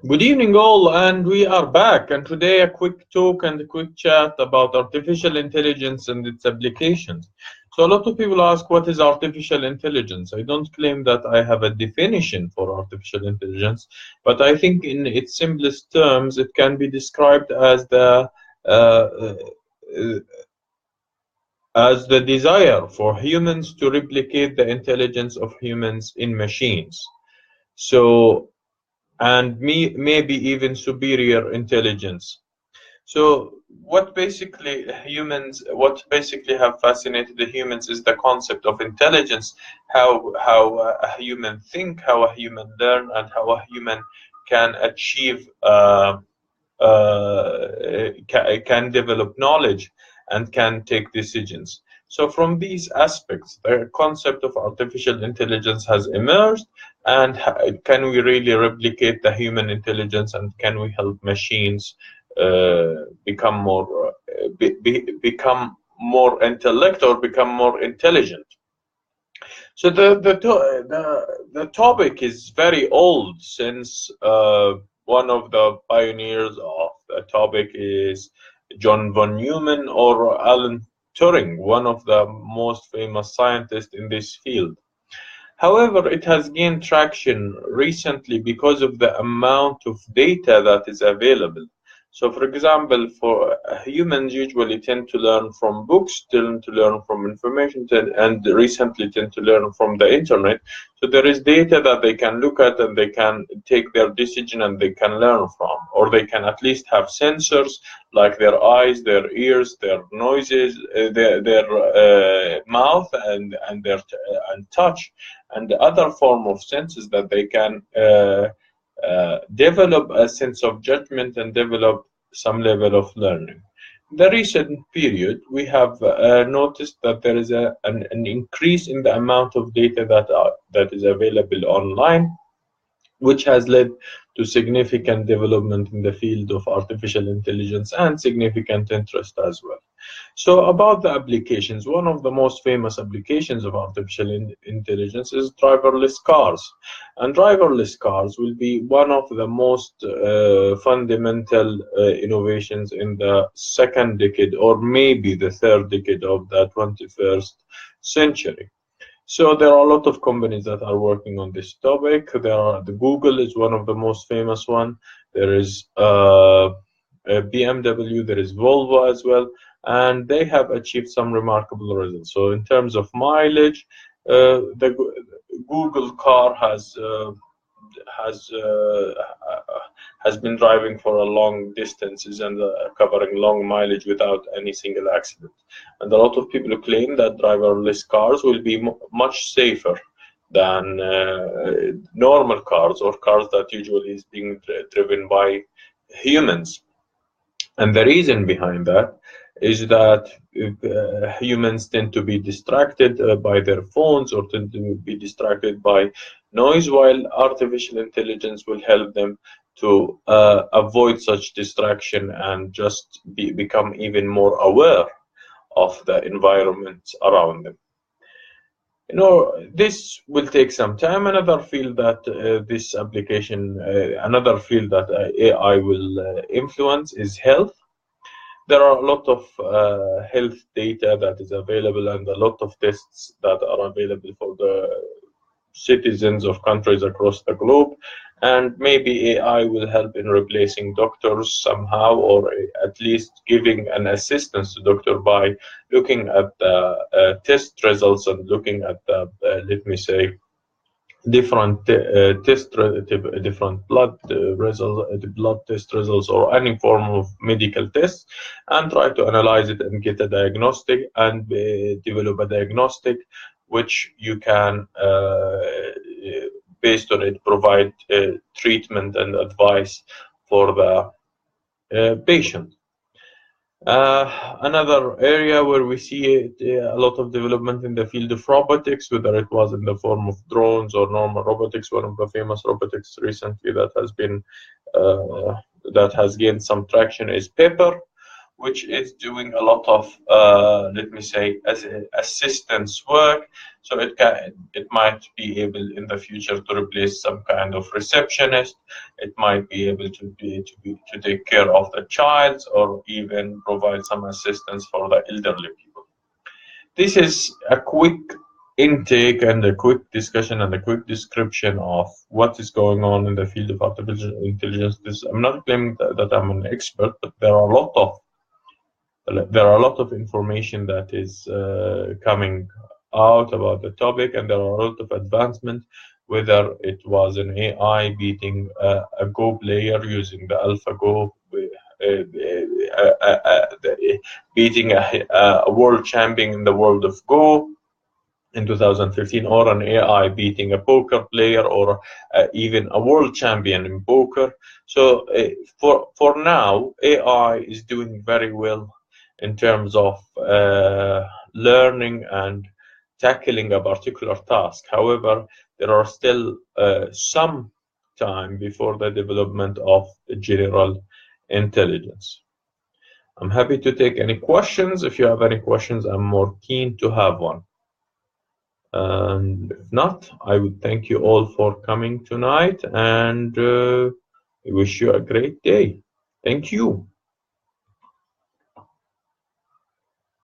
Good evening, all, and we are back. And today, a quick talk and a quick chat about artificial intelligence and its applications. So, a lot of people ask, what is artificial intelligence? I don't claim that I have a definition for artificial intelligence, but I think, in its simplest terms, it can be described uh, as the desire for humans to replicate the intelligence of humans in machines. So, and maybe even superior intelligence. So what basically have fascinated the humans is the concept of intelligence, how a human think, how a human learn, and how a human can achieve can develop knowledge and can take decisions. So from these aspects, the concept of artificial intelligence has emerged, and can we really replicate the human intelligence, and can we help machines become more intellect or become more intelligent? So the topic is very old, since one of the pioneers of the topic is John von Neumann or Alan Turing, one of the most famous scientists in this field. However, it has gained traction recently because of the amount of data that is available. So, for example, for humans usually tend to learn from books, tend to learn from information, and recently tend to learn from the internet. So there is data that they can look at and they can take their decision and they can learn from, or they can at least have sensors like their eyes, their ears, their noises, their mouth, and their and touch, and other form of senses that they can develop a sense of judgment and develop some level of learning. In the recent period, we have noticed that there is an increase in the amount of data that is available online, which has led to significant development in the field of artificial intelligence and significant interest as well. So, about the applications, one of the most famous applications of artificial intelligence is driverless cars. And driverless cars will be one of the most fundamental innovations in the second decade, or maybe the third decade of the 21st century. So there are a lot of companies that are working on this topic. The Google is one of the most famous one. There is BMW, there is Volvo as well, and they have achieved some remarkable results. So in terms of mileage, the Google car has uh, has been driving for a long distances and covering long mileage without any single accident. And a lot of people claim that driverless cars will be much safer than normal cars or cars that usually is being driven by humans. And the reason behind that is that humans tend to be distracted by their phones or tend to be distracted by noise, while artificial intelligence will help them to avoid such distraction and just become even more aware of the environment around them. This will take some time. Another field that AI will influence is health. There are a lot of health data that is available and a lot of tests that are available for the citizens of countries across the globe. And maybe AI will help in replacing doctors somehow, or at least giving an assistance to doctor by looking at the test results and looking at the, let me say, different blood test results, or any form of medical tests, and try to analyze it and get a diagnostic and develop a diagnostic which you can, based on it, provide treatment and advice for the patient. Another area where we see a lot of development in the field of robotics, whether it was in the form of drones or normal robotics. One of the famous robotics recently that has gained some traction is Pepper, which is doing a lot of, let me say, as assistance work. So it might be able in the future to replace some kind of receptionist. It might be able to take care of the child, or even provide some assistance for the elderly people. This is a quick intake and a quick discussion and a quick description of what is going on in the field of artificial intelligence. I'm not claiming that I'm an expert, but there are a lot of information that is coming out about the topic, and there are a lot of advancement. Whether it was an AI beating a Go player using the AlphaGo, beating a world champion in the world of Go in 2015, or an AI beating a poker player, or even a world champion in poker. So for now, AI is doing very well in terms of learning and tackling a particular task. However, there are still some time before the development of general intelligence. I'm happy to take any questions. If you have any questions, I'm more keen to have one. And if not, I would thank you all for coming tonight, and I wish you a great day. Thank you.